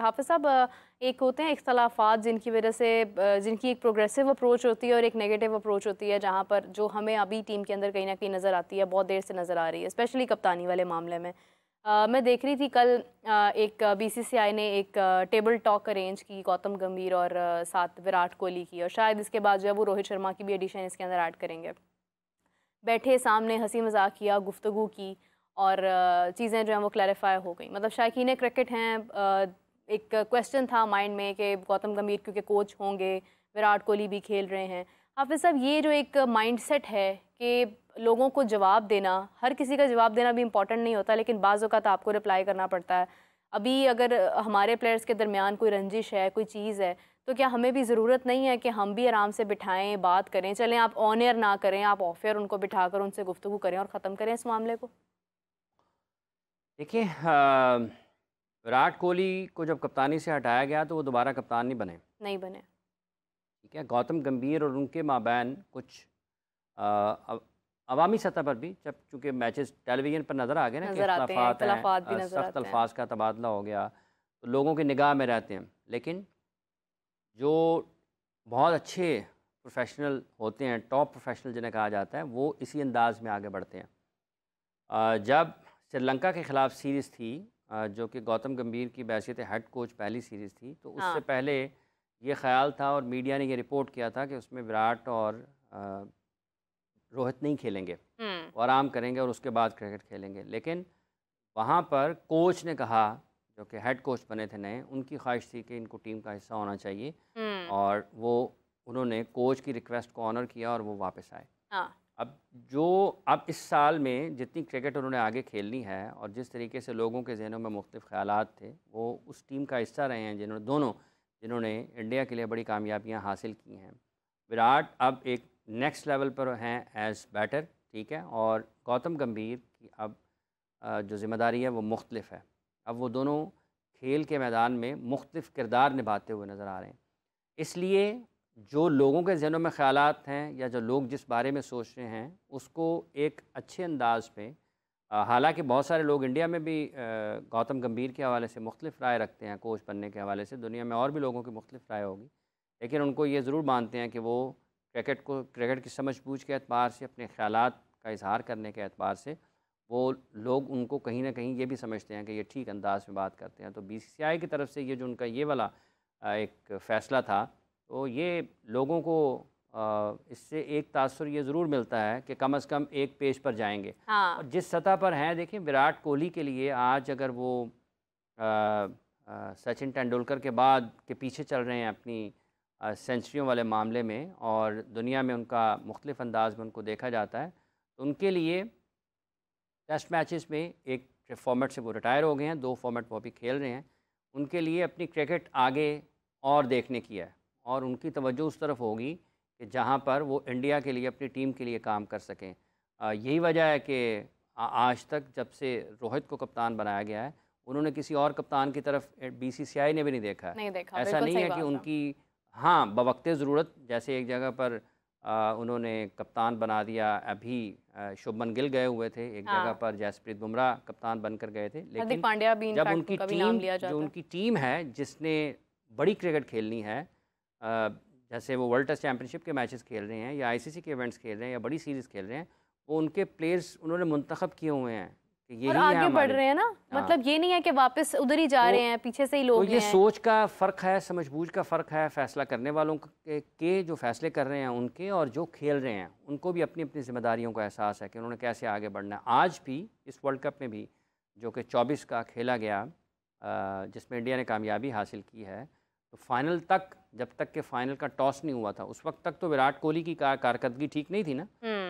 हाफिज़ साहब, एक होते हैं इख्तलाफात जिनकी वजह से जिनकी एक प्रोग्रेसिव अप्रोच होती है और एक नेगेटिव अप्रोच होती है, जहाँ पर जो हमें अभी टीम के अंदर कहीं ना कहीं नज़र आती है, बहुत देर से नज़र आ रही है, स्पेशली कप्तानी वाले मामले में। मैं देख रही थी कल एक बीसीसीआई ने एक टेबल टॉक अरेंज की गौतम गंभीर और साथ विराट कोहली की, और शायद इसके बाद जो है वो रोहित शर्मा की भी एडिशन इसके अंदर ऐड करेंगे। बैठे सामने, हंसी मजाक किया, गुफ्तगू की, और चीज़ें जो हैं वो क्लैरिफाई हो गई। मतलब शायकीन क्रिकेट हैं, एक क्वेश्चन था माइंड में कि गौतम गंभीर क्योंकि कोच होंगे, विराट कोहली भी खेल रहे हैं। हाफिज़ साहब, ये जो एक माइंडसेट है कि लोगों को जवाब देना, हर किसी का जवाब देना भी इम्पॉर्टेंट नहीं होता, लेकिन बाज़ औक़ात आपको रिप्लाई करना पड़ता है। अभी अगर हमारे प्लेयर्स के दरमियान कोई रंजिश है, कोई चीज़ है, तो क्या हमें भी ज़रूरत नहीं है कि हम भी आराम से बिठाएं, बात करें? चलें आप ऑन एयर ना करें, आप ऑफ एयर उनको बिठाकर उनसे गुफ्तगू करें और ख़त्म करें इस मामले को। देखिए, विराट कोहली को जब कप्तानी से हटाया गया तो वो दोबारा कप्तान नहीं बने। ठीक है, गौतम गंभीर और उनके माबैन कुछ अवामी सतह पर भी, जब चूँकि मैचेस टेलीविज़न पर नज़र आ गए ना कि इख्तलाफात भी नज़र सख्त आते हैं। अल्फाज का तबादला हो गया, तो लोगों की निगाह में रहते हैं। लेकिन जो बहुत अच्छे प्रोफेशनल होते हैं, टॉप प्रोफेशनल जिन्हें कहा जाता है, वो इसी अंदाज में आगे बढ़ते हैं। जब श्रीलंका के ख़िलाफ़ सीरीज़ थी, जो कि गौतम गंभीर की बैसियत हेड कोच पहली सीरीज़ थी, तो उससे हाँ। पहले ये ख़्याल था और मीडिया ने ये रिपोर्ट किया था कि उसमें विराट और रोहित नहीं खेलेंगे, वो आराम करेंगे और उसके बाद क्रिकेट खेलेंगे। लेकिन वहाँ पर कोच ने कहा, जो कि हेड कोच बने थे नए, उनकी ख्वाहिश थी कि इनको टीम का हिस्सा होना चाहिए, हम्म। और वो उन्होंने कोच की रिक्वेस्ट को ऑनर किया और वो वापस आए। हाँ। अब इस साल में जितनी क्रिकेट उन्होंने आगे खेलनी है और जिस तरीके से लोगों के ज़हनों में मुख्तलिफ़ ख़यालात थे, वो उस टीम का हिस्सा रहे हैं जिन्होंने इंडिया के लिए बड़ी कामयाबियाँ हासिल की हैं। विराट अब एक नेक्स्ट लेवल पर हैं एज़ बैटर, ठीक है, और गौतम गंभीर की अब जो ज़िम्मेदारी है वो मुख्तलिफ़ है। अब वो दोनों खेल के मैदान में मुख्तलिफ़ किरदार निभाते हुए नज़र आ रहे हैं। इसलिए जो लोगों के ज़हनों में ख़यालात हैं या जो लोग जिस बारे में सोच रहे हैं, उसको एक अच्छे अंदाज़ में, हालाँकि बहुत सारे लोग इंडिया में भी गौतम गंभीर के हवाले से मुख्तलिफ़ राय रखते हैं, कोच बनने के हवाले से, दुनिया में और भी लोगों की मुख्तलिफ़ राय होगी, लेकिन उनको ये ज़रूर मानते हैं कि वो क्रिकेट की समझ-बूझ के एतबार से, अपने ख़यालात का इज़हार करने के एतबार से, वो लोग उनको कहीं न कहीं ये भी समझते हैं कि ये ठीक अंदाज़ में बात करते हैं। तो बीसीसीआई की तरफ से ये जो उनका ये वाला एक फ़ैसला था, तो ये लोगों को इससे एक तासुर ये ज़रूर मिलता है कि कम से कम एक पेज पर जाएँगे। और हाँ। जिस सतह पर हैं, देखिए विराट कोहली के लिए आज अगर वो सचिन तेंदुलकर के बाद के पीछे चल रहे हैं अपनी सेंचुरियों वाले मामले में, और दुनिया में उनका मुख्तलिफ़ अंदाज में उनको देखा जाता है, तो उनके लिए टेस्ट मैचेस में एक फॉर्मेट से वो रिटायर हो गए हैं, 2 फॉर्मेट वो अभी खेल रहे हैं। उनके लिए अपनी क्रिकेट आगे और देखने की है, और उनकी तवज्जो उस तरफ होगी कि जहाँ पर वो इंडिया के लिए, अपनी टीम के लिए काम कर सकें। यही वजह है कि आज तक जब से रोहित को कप्तान बनाया गया है, उन्होंने किसी और कप्तान की तरफ बीसीसीआई ने भी नहीं देखा है। नहीं देखा, ऐसा बिल्कुल नहीं सही है कि बात है। उनकी, हाँ, बवक़्ते ज़रूरत जैसे एक जगह पर उन्होंने कप्तान बना दिया, अभी शुभमन गिल गए हुए थे, एक जगह हाँ। पर जसप्रीत बुमराह कप्तान बनकर गए थे, हार्दिक लेकिन पांड्या भी जब इनफैक्ट उनकी उनका भी नाम टीम लिया जो जाता है। उनकी टीम है जिसने बड़ी क्रिकेट खेलनी है, जैसे वो वर्ल्ड टेस्ट चैम्पियनशिप के मैचेस खेल रहे हैं या आईसीसी के इवेंट्स खेल रहे हैं या बड़ी सीरीज़ खेल रहे हैं, वो उनके प्लेयर्स उन्होंने मुंतखब किए हुए हैं कि और यही है आगे बढ़ हमारे। रहे हैं ना, हाँ, मतलब ये नहीं है कि वापस उधर ही जा तो रहे हैं, पीछे से ही तो लोग ये हैं। सोच का फ़र्क है, समझ-बूझ का फ़र्क है, फ़ैसला करने वालों के जो फ़ैसले कर रहे हैं उनके, और जो खेल रहे हैं उनको भी अपनी-अपनी ज़िम्मेदारियों का एहसास है कि उन्होंने कैसे आगे बढ़ना है। आज भी इस वर्ल्ड कप में भी, जो कि 24 का खेला गया, जिसमें इंडिया ने कामयाबी हासिल की है, तो फ़ाइनल तक, जब तक कि फ़ाइनल का टॉस नहीं हुआ था, उस वक़्त तक तो विराट कोहली की कारकर्दगी ठीक नहीं थी ना।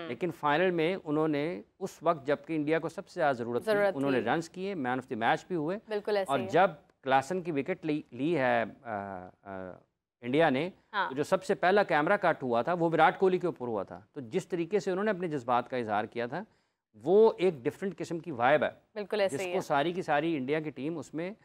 लेकिन फ़ाइनल में उन्होंने उस वक़्त, जबकि इंडिया को सबसे ज़्यादा ज़रूरत थी, ज़रूरत उन्होंने थी। रन्स किए, मैन ऑफ़ द मैच भी हुए। बिल्कुल ऐसे और ही है। जब क्लासन की विकेट ली है इंडिया ने, हाँ। तो जो सबसे पहला कैमरा कट हुआ था वो विराट कोहली के ऊपर हुआ था। तो जिस तरीके से उन्होंने अपने जज्बात का इज़हार किया था, वो एक डिफरेंट किस्म की वाइब है, बिल्कुल ऐसे ही जिसको है। सारी की सारी इंडिया की टीम उसमें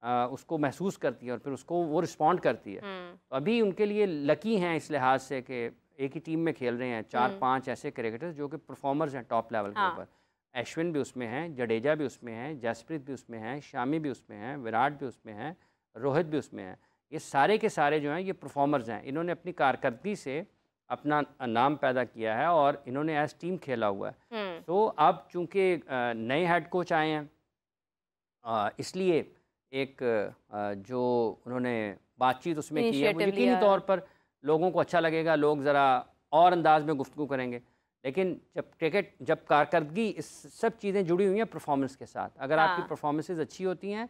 उसको महसूस करती है और फिर उसको वो रिस्पॉन्ड करती है। तो अभी उनके लिए लकी हैं इस लिहाज से कि एक ही टीम में खेल रहे हैं 4-5 ऐसे क्रिकेटर्स जो कि परफॉर्मर्स हैं टॉप लेवल के हाँ। ऊपर। अश्विन भी उसमें हैं, जडेजा भी उसमें हैं, जसप्रीत भी उसमें हैं, शामी भी उसमें हैं, विराट भी उसमें हैं, रोहित भी उसमें है। ये सारे के सारे जो हैं ये परफॉर्मर्स हैं, इन्होंने अपनी कारकर्दगी से अपना नाम पैदा किया है और इन्होंने एज टीम खेला हुआ है। तो अब चूँकि नए हेड कोच आए हैं, इसलिए एक जो उन्होंने बातचीत उसमें की है वो इनिशिएटिव यकीनी लिया तौर है। पर लोगों को अच्छा लगेगा, लोग ज़रा और अंदाज में गुफ्तगू करेंगे। लेकिन जब कारकर्दगी इस सब चीज़ें जुड़ी हुई हैं परफॉर्मेंस के साथ, अगर आपकी हाँ, परफॉर्मेंसेज अच्छी होती हैं,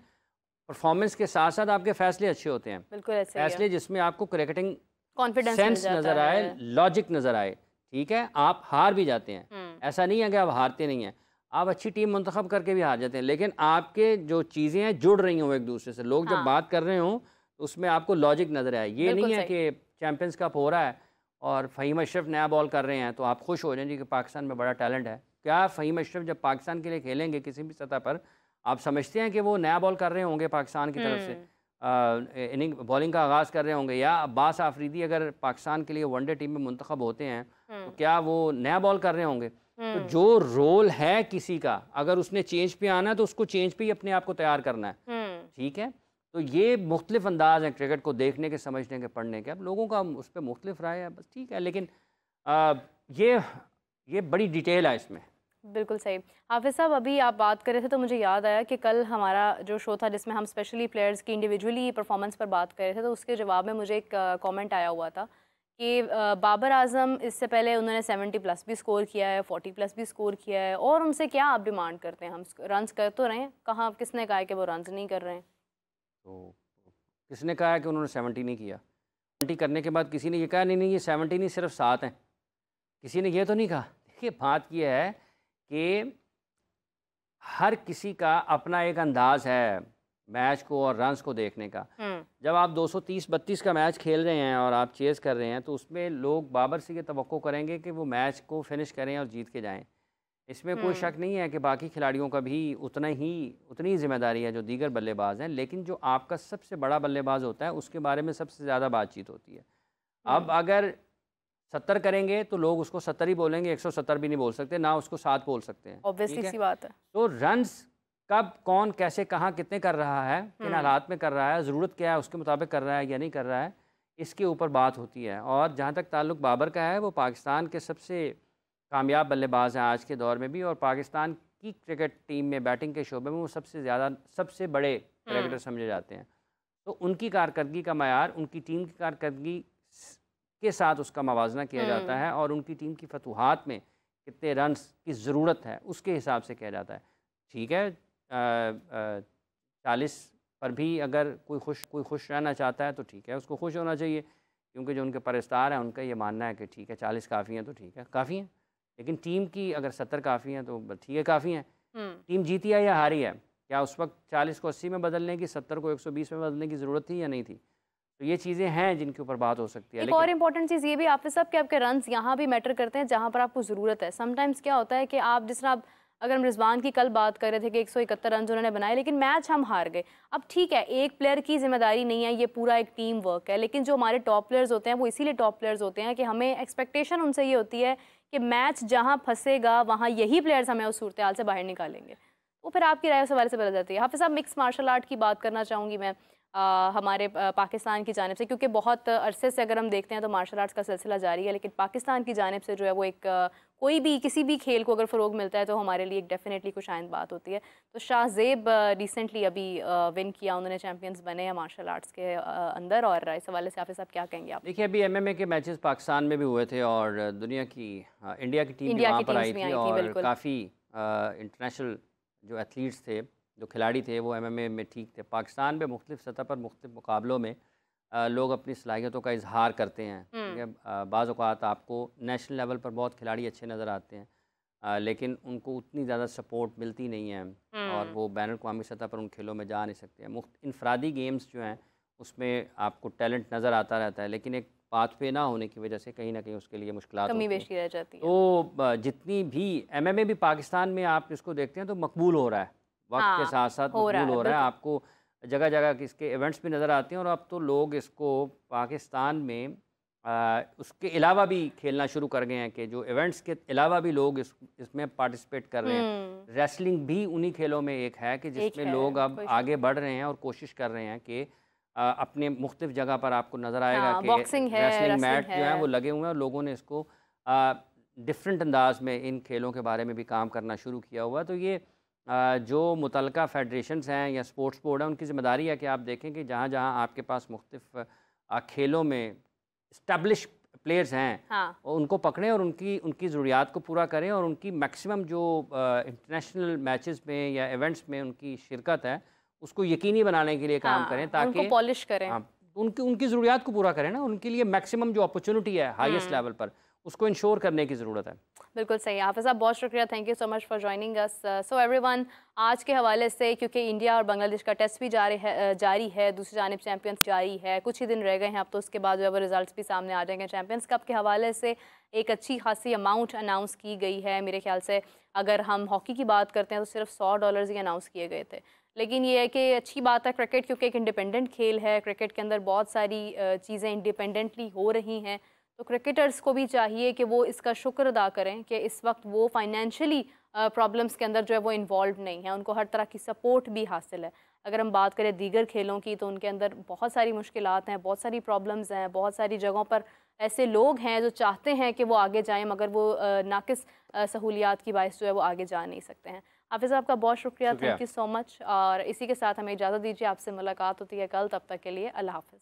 परफॉर्मेंस के साथ साथ आपके फैसले अच्छे होते हैं, बिल्कुल ऐसे ही है। फैसले जिसमें आपको क्रिकेटिंग कॉन्फिडेंस मिल सेंस जाता नज़र आए, है। लॉजिक नज़र आए, ठीक है, आप हार भी जाते हैं, हुँ, ऐसा नहीं है कि आप हारते नहीं हैं, आप अच्छी टीम मुंतखब करके भी हार जाते हैं, लेकिन आपके जो चीज़ें हैं जुड़ रही हों एक दूसरे से, लोग जब हाँ, बात कर रहे हों तो उसमें आपको लॉजिक नज़र आए। ये बिल्कुल नहीं है सही। कि चैंपियंस कप हो रहा है और फ़हीम अशरफ नया बॉल कर रहे हैं तो आप खुश हो जाएं जी कि पाकिस्तान में बड़ा टैलेंट है। क्या फ़हीम अशरफ जब पाकिस्तान के लिए खेलेंगे किसी भी सतह पर, आप समझते हैं कि वो नया बॉल कर रहे होंगे पाकिस्तान की तरफ से, इनिंग बॉलिंग का आगाज़ कर रहे होंगे, या अब्बास आफरीदी अगर पाकिस्तान के लिए वनडे टीम में मुंतखब होते हैं तो क्या वो नया बॉल कर रहे होंगे? तो जो रोल है किसी का, अगर उसने चेंज पे आना है तो उसको चेंज पे ही अपने आप को तैयार करना है, ठीक है? तो ये मुख्तलिफ अंदाज़ हैं क्रिकेट को देखने के, समझने के, पढ़ने के। अब लोगों का उस पर मुख्तलिफ राय है, बस ठीक है, लेकिन आ, ये ये बड़ी डिटेल है इसमें। बिल्कुल सही। हाफ़िज़ साहब, अभी आप बात कर रहे थे तो मुझे याद आया कि कल हमारा जो शो था जिसमें हम स्पेशली प्लेयर्स की इंडिविजुअली परफॉर्मेंस पर बात कर रहे थे, तो उसके जवाब में मुझे एक कमेंट आया हुआ था कि बाबर आज़म इससे पहले उन्होंने 70 प्लस भी स्कोर किया है, 40 प्लस भी स्कोर किया है, और उनसे क्या आप डिमांड करते हैं? हम रन्स कर तो रहे हैं, कहाँ किसने कहा है कि वो रन्स नहीं कर रहे हैं? तो किसने कहा है कि उन्होंने 70 नहीं किया? 70 करने के बाद किसी ने ये कहा नहीं नहीं ये 70 नहीं सिर्फ 7 हैं, किसी ने ये तो नहीं कहा। देखिए बात ये है कि हर किसी का अपना एक अंदाज़ है मैच को और रन्स को देखने का। जब आप 230-32 का मैच खेल रहे हैं और आप चेज़ कर रहे हैं तो उसमें लोग बाबर से ये तवक्को करेंगे कि वो मैच को फिनिश करें और जीत के जाएं। इसमें कोई शक नहीं है कि बाकी खिलाड़ियों का भी उतनी ज़िम्मेदारी है जो दीगर बल्लेबाज हैं, लेकिन जो आपका सबसे बड़ा बल्लेबाज होता है उसके बारे में सबसे ज़्यादा बातचीत होती है। अब अगर 70 करेंगे तो लोग उसको 70 ही बोलेंगे, 170 भी नहीं बोल सकते, ना उसको 7 बोल सकते हैं, ऑब्वियसली ठीक है? सी बात है। तो रन्स कब, कौन, कैसे, कहाँ, कितने कर रहा है, किन हालात में कर रहा है, ज़रूरत क्या है उसके मुताबिक कर रहा है या नहीं कर रहा है, इसके ऊपर बात होती है। और जहाँ तक ताल्लुक़ बाबर का है, वो पाकिस्तान के सबसे कामयाब बल्लेबाज हैं आज के दौर में भी, और पाकिस्तान की क्रिकेट टीम में बैटिंग के शोबे में वो सबसे बड़े क्रिकेटर समझे जाते हैं। तो उनकी कारकर्दगी का मयार उनकी टीम की कारकर्दगी के साथ उसका मवाजना किया जाता है, और उनकी टीम की फतूहात में कितने रन्स की ज़रूरत है उसके हिसाब से किया जाता है। ठीक है, 40 पर भी अगर कोई खुश रहना चाहता है तो ठीक है, उसको खुश होना चाहिए, क्योंकि जो उनके परस्तार हैं उनका ये मानना है कि ठीक है 40 काफ़ी हैं तो ठीक है, काफ़ी हैं। लेकिन टीम की अगर 70 काफ़ी हैं तो ठीक है, काफ़ी हैं। टीम जीती है या हारी है, क्या उस वक्त 40 को 80 में बदलने की, 70 को 120 में बदलने की ज़रूरत थी या नहीं थी? तो ये चीज़ें हैं जिनके ऊपर बात हो सकती है। एक और इम्पॉर्टेंट चीज़ ये भी हाफ़िज़ साहब कि आपके रन्स यहाँ भी मैटर करते हैं जहाँ पर आपको ज़रूरत है। समटाइम्स क्या होता है कि आप जिस तरह आप, अगर हम रिजवान की कल बात कर रहे थे कि 171 रन उन्होंने बनाए लेकिन मैच हम हार गए। अब ठीक है, एक प्लेयर की जिम्मेदारी नहीं है, ये पूरा एक टीम वर्क है, लेकिन जो हमारे टॉप प्लेयर्स होते हैं वो इसीलिए टॉप प्लेयर्स होते हैं कि हमें एक्सपेक्टेशन उनसे ये होती है कि मैच जहाँ फंसेगा वहाँ यही प्लेयर्स हमें उस सूरत हाल से बाहर निकालेंगे। तो फिर आपकी राय उस हवाले से बदल जाती है। हाफ़िज़ साहब, मिक्स मार्शल आर्ट की बात करना चाहूँगी मैं हमारे पाकिस्तान की जानिब से, क्योंकि बहुत अरसे से अगर हम देखते हैं तो मार्शल आर्ट्स का सिलसिला जारी है, लेकिन पाकिस्तान की जानिब से जो है वो एक कोई भी किसी भी खेल को अगर फ़रोग मिलता है तो हमारे लिए एक डेफिनेटली कुछ आइंद बात होती है। तो शाहजेब रिसेंटली अभी विन किया, उन्होंने चैम्पियंस बने हैं मार्शल आर्ट्स के अंदर, और इस हवाले से हाफ़िज़ साहब क्या कहेंगे आप? देखिए, अभी MMA के मैचेस पाकिस्तान में भी हुए थे और दुनिया की इंडिया की टीम भी वहाँ पर आई थी, और काफ़ी इंटरनेशनल जो एथलीट्स थे, जो खिलाड़ी थे, वो MMA में ठीक थे। पाकिस्तान में मुख्तलिफ सतह पर मुख्तलिफ मुकाबलों में लोग अपनी सलाहियतों का इजहार करते हैं, ठीक है। बाज़ औक़ात आपको नेशनल लेवल पर बहुत खिलाड़ी अच्छे नज़र आते हैं, लेकिन उनको उतनी ज़्यादा सपोर्ट मिलती नहीं है, और वो बैन अल-अक़वामी सतह पर उन खेलों में जा नहीं सकते हैं। इनफरादी गेम्स जो हैं उसमें आपको टैलेंट नज़र आता रहता है, लेकिन एक पाथवे ना होने की वजह से कहीं ना कहीं उसके लिए मुश्किलात कमी होती बेशी रह जाती है। तो जितनी भी MMA भी पाकिस्तान में आप इसको देखते हैं तो मकबूल हो रहा है, वक्त के साथ साथ मकबूल हो रहा है। आपको जगह जगह इसके इवेंट्स भी नज़र आते हैं, और अब तो लोग इसको पाकिस्तान में उसके अलावा भी खेलना शुरू कर गए हैं, कि जो इवेंट्स के अलावा भी लोग इसमें पार्टिसिपेट कर रहे हैं। रेसलिंग भी उन्हीं खेलों में एक है कि जिसमें लोग अब आगे बढ़ रहे हैं और कोशिश कर रहे हैं कि अपने मुख्तलिफ जगह पर आपको नज़र आएगा हाँ, कि बॉक्सिंग है, रेसलिंग रेसलिंग मैट जो हैं वो है। लगे हुए हैं और लोगों ने इसको डिफरेंट अंदाज में इन खेलों के बारे में भी काम करना शुरू किया हुआ है। तो ये जो मुतलका फेडरेशंस हैं या स्पोर्ट्स बोर्ड हैं, उनकी ज़िम्मेदारी है कि आप देखें कि जहाँ जहाँ आपके पास मुख्तलिफ खेलों में इस्टेब्लिश प्लेयर्स हैं, हाँ, और उनको पकड़ें और उनकी उनकी ज़रूरियात को पूरा करें और उनकी मैक्सिमम जो इंटरनेशनल मैचेस में या इवेंट्स में उनकी शिरकत है, उसको यकीनी बनाने के लिए काम करें, हाँ, उनको ताकि पॉलिश करें। हाँ, उनकी उनकी ज़रूरियात को पूरा करें ना, उनके लिए मैक्सिमम जो अपॉर्चुनिटी है हाईएस्ट हुँ। लेवल पर, उसको इंश्योर करने की ज़रूरत है। बिल्कुल सही। हाफ़िज़ साहब बहुत शुक्रिया, thank you so much for joining us. So everyone, आज के हवाले से क्योंकि इंडिया और बांग्लादेश का टेस्ट भी जारी है, दूसरी जानिब चैंपियंस जारी है, कुछ ही दिन रह गए हैं अब, तो उसके बाद जो है वो रिजल्ट्स भी सामने आ जाएंगे। चैंपियंस कप के हवाले से एक अच्छी खासी अमाउंट अनाउंस की गई है। मेरे ख्याल से अगर हम हॉकी की बात करते हैं तो सिर्फ $100 ही अनाउंस किए गए थे। लेकिन ये है कि अच्छी बात है, क्रिकेट क्योंकि एक इंडिपेंडेंट खेल है, क्रिकेट के अंदर बहुत सारी चीज़ें इंडिपेंडेंटली हो रही हैं, तो क्रिकेटर्स को भी चाहिए कि वो इसका शुक्र अदा करें कि इस वक्त वो फाइनेंशियली प्रॉब्लम्स के अंदर जो है वो इन्वॉल्व नहीं है, उनको हर तरह की सपोर्ट भी हासिल है। अगर हम बात करें दीगर खेलों की तो उनके अंदर बहुत सारी मुश्किलात हैं, बहुत सारी प्रॉब्लम्स हैं, बहुत सारी जगहों पर ऐसे लोग हैं जो चाहते हैं कि वो आगे जाएं, मगर वो नाकिस सहूलियात की बायस जो है वो आगे जा नहीं सकते हैं। हाफिज़ साहब का बहुत शुक्रिया, शुक्रिया। Thank you so much. और इसी के साथ हमें इजाज़त दीजिए, आपसे मुलाकात होती है कल, तब तक के लिए अल्लाह हाफ़िज़।